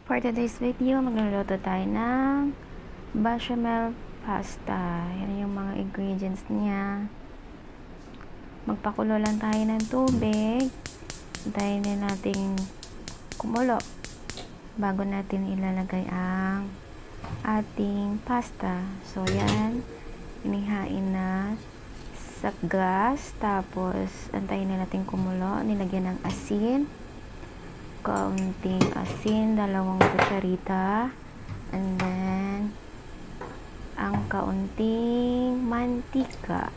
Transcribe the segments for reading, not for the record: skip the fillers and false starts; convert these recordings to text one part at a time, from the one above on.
For today's video, magluluto tayo ng bechamel pasta. Yan yung mga ingredients niya. Magpakulo lang tayo ng tubig. Hintayin din natin kumulo bago natin ilalagay ang ating pasta. So, yan. Inihain na sa gas. Tapos, antayin na natin kumulo. Nilagyan ng asin. Kaunting asin, 2 kutsarita, and then ang kaunting mantika.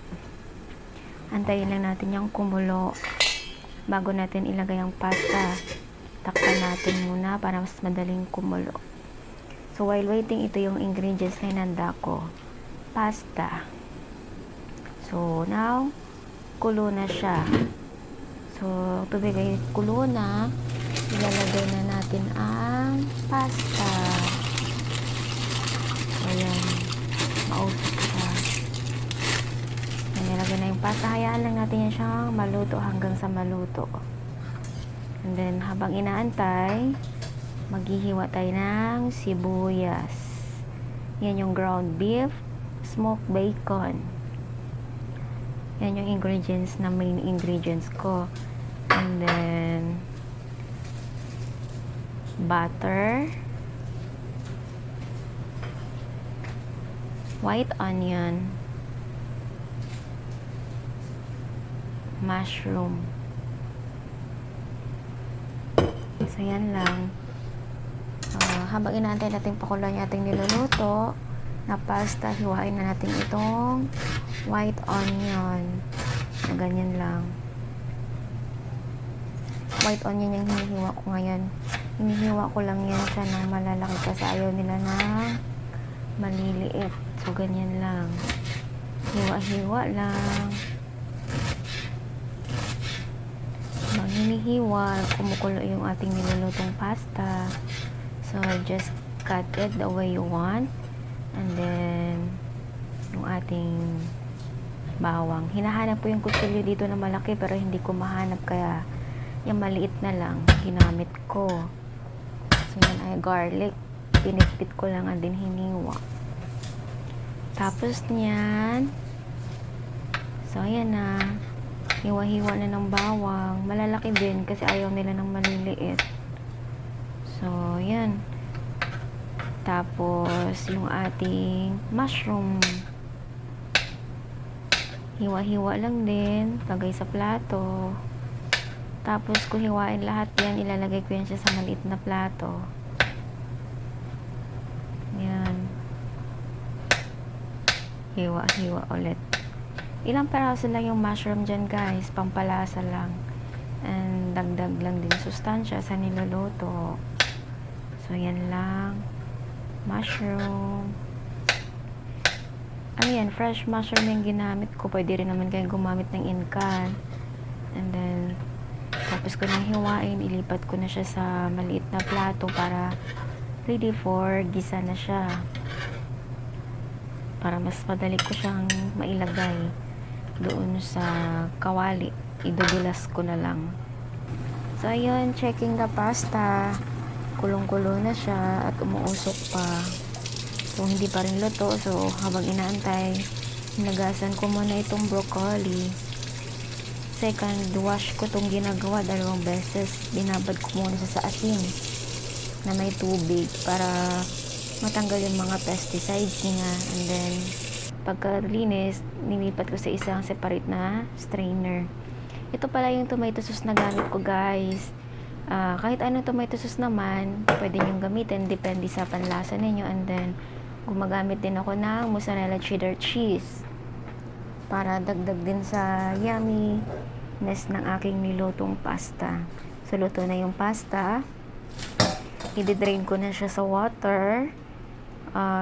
Antayin lang natin yung kumulo bago natin ilagay ang pasta. Takpan natin muna para mas madaling kumulo. So while waiting, ito yung ingredients na inanda ko. Pasta. So now, kulo na siya. So tubig ay kulo na. Ilalagay na natin ang pasta. Ayan. Mausok siya. Nilagay na yung pasta. Hayaan lang natin yan siyang maluto hanggang sa maluto. And then, habang inaantay, maghihiwa tayo ng sibuyas. Yan yung ground beef, smoked bacon. Yan yung ingredients na main ingredients ko. And then, butter, white onion, mushroom. So, yan lang. Habang inaantay natin pakulo yung ating niluluto na pasta, hiwain na natin itong white onion. So, ganyan lang. White onion yung hinihiwa ko ngayon. Hinihiwa ko lang yan siya ng malalaki kasi ayaw nila na maliliit. So, ganyan lang. Hiwa-hiwa lang. Habang hinihiwa, kumukulo yung ating nilulutong pasta. So, just cut it the way you want. And then, yung ating bawang. Hinahanap ko yung kutsilyo dito na malaki pero hindi ko mahanap kaya yung maliit na lang ginamit ko. So, yan ay garlic. Pinitpit ko lang at din hiniwa. Tapos niyan, so, ayan na. Hiwa-hiwa na ng bawang. Malalaki din kasi ayaw nila ng maliliit. So, yan. Tapos, yung ating mushroom. Hiwa-hiwa lang din. Lagay sa plato. Tapos, kung hiwain lahat yan, ilalagay ko yan siya sa maliit na plato. Yan. Hiwa-hiwa ulit. Ilang peraso lang yung mushroom dyan, guys. Pampalasa lang. And, dagdag lang din sustansya sa niluluto. So, yan lang. Mushroom. Ano yan? Fresh mushroom yung ginamit ko. Pwede rin naman kayong gumamit ng in-can. And then, tapos ko nang hiwain, ilipat ko na siya sa maliit na plato para ready for gisa na siya. Para mas madali ko siyang mailagay doon sa kawali. Idudulas ko na lang. So, ayun, checking the pasta. Kulong-kulo na siya at umuusok pa. So, hindi pa rin luto. So, habang inaantay, nagasan ko muna itong broccoli. Second wash ko itong ginagawa 2 beses. Binabad ko muna sa asin na may tubig para matanggal yung mga pesticides niya. And then, pagkalinis, nilipat ko sa isang separate na strainer. Ito pala yung tomato sauce na gamit ko, guys. Kahit anong tomato sauce naman, pwede nyo gamitin. Depende sa panlasa ninyo. And then, gumagamit din ako ng mozzarella cheddar cheese para dagdag din sa yumminess ng aking nilutong pasta. So, luto na yung pasta. I-drain ko na siya sa water.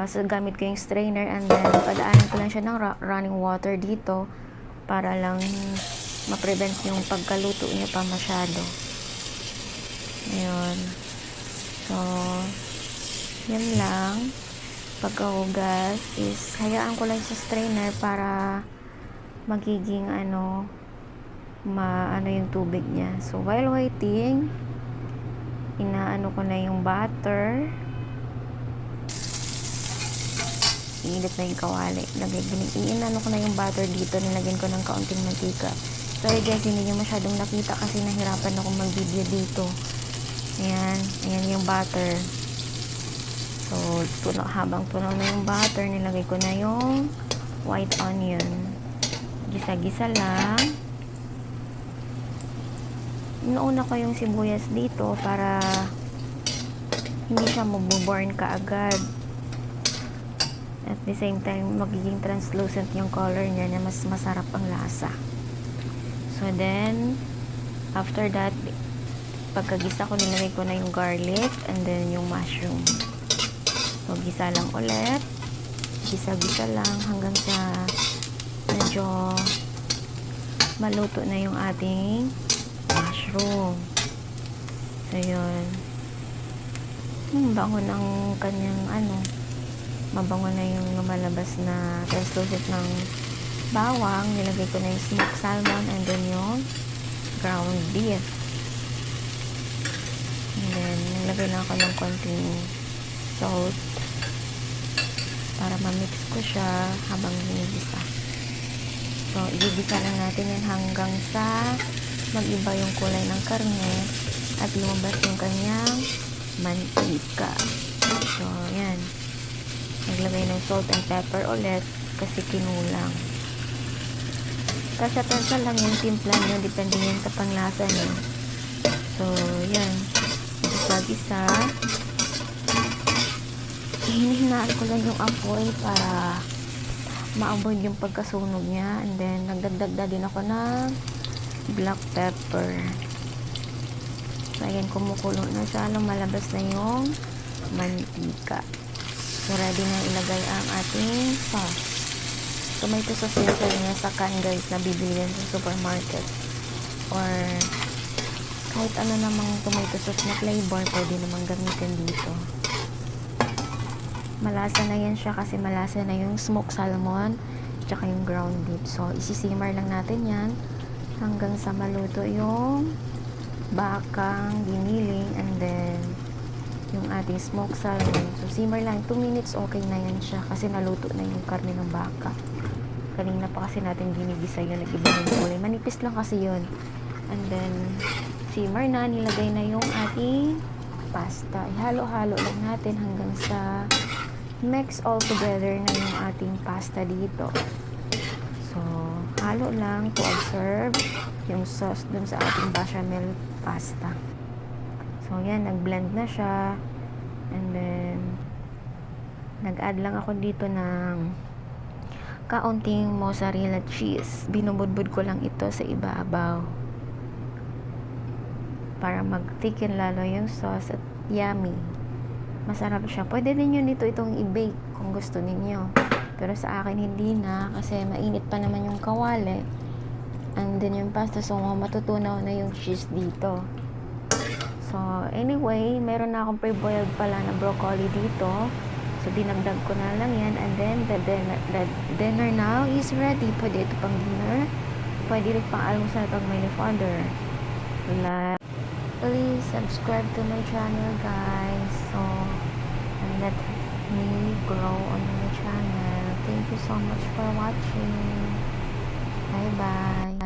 So, gamit ko yung strainer and then padaanin ko lang siya ng running water dito para lang ma-prevent yung pagkaluto niya pa masyado. Ayun. So, yan lang. Pagkahugas is hayaan ko lang sa strainer para magiging maano yung tubig niya. So, while waiting, inaano ko na yung butter. Iinit na yung kawali. Iinano ko na yung butter dito. Nilagyan ko ng kaunting mantika. Sorry guys, hindi nyo masyadong nakita kasi nahirapan akong mag-video dito. Ayan. Ayan yung butter. So, habang tunaw na yung butter, nilagay ko na yung white onion. Gisa-gisa lang. Inuuna ko yung sibuyas dito para hindi siya mabuburn kaagad. At the same time, magiging translucent yung color niya na mas masarap ang lasa. So then, after that, pagkagisa ko, nilagay ko na yung garlic and then yung mushroom. So, gisa lang ulit. Gisa-gisa lang hanggang sa medyo maluto na yung ating mushroom. So, yun. Bango ng kanyang mabango na yung lumalabas na translucent ng bawang. Nilagay ko na yung smoked salmon and then yung ground beef. And then, nilagay na ako ng konting salt para ma-mix ko siya habang ginigisa. So, igigisa lang natin yan hanggang sa mag-iba yung kulay ng karne at lumabas yung kanyang mantika. So, yan. Naglagay ng salt and pepper ulit kasi kinulang. Tasa-tasa lang yung timpla nyo, depende yan sa panglasa nyo. So, yan. Gisa-gisa. Hinihinaan ko lang yung apoy para ma-avoid yung pagkasunog niya. And then, nagdagdag din ako ng black pepper. So, ayan, kumukulo na siya. Lumalabas na yung mantika. So, ready na ilagay ang ating sauce. Tomato sauce yan niya sa can guys na bibili yan sa supermarket. Or kahit ano namang tomato sauce na flavor, pwede namang gamitin dito. Malasa na yan siya kasi malasa na yung smoked salmon tsaka yung ground beef. So, isisimmer lang natin yan hanggang sa maluto yung bakang giniling and then yung ating smoked salmon. So, simmer lang. 2 minutes, okay na yan siya kasi naluto na yung karne ng baka. Kanina pa kasi natin ginigisa yun. Nag-iba yung kulay. Manipis lang kasi yun. And then, simmer na. Nilagay na yung ating pasta. Ihalo-halo lang natin hanggang sa mix all together na yung ating pasta dito. So, halo lang to absorb yung sauce dun sa ating bechamel pasta. So, yan, nag-blend na siya. And then, nag-add lang ako dito ng kaunting mozzarella cheese. Binubudbud ko lang ito sa ibabaw para mag-thicken lalo yung sauce at yummy. Masarap siya. Pwede din yun dito itong i-bake kung gusto ninyo. Pero sa akin hindi na kasi mainit pa naman yung kawali. And then yung pasta, so matutunaw na yung cheese dito. So, anyway, meron na akong pre-boiled pala na broccoli dito. So, dinagdag ko na lang yan. And then, the dinner now is ready. Pwede ito pang dinner. Pwede rin pang almusal pag may father. Please subscribe to my channel, guys. So, and let me grow on my channel. Thank you so much for watching. Bye-bye.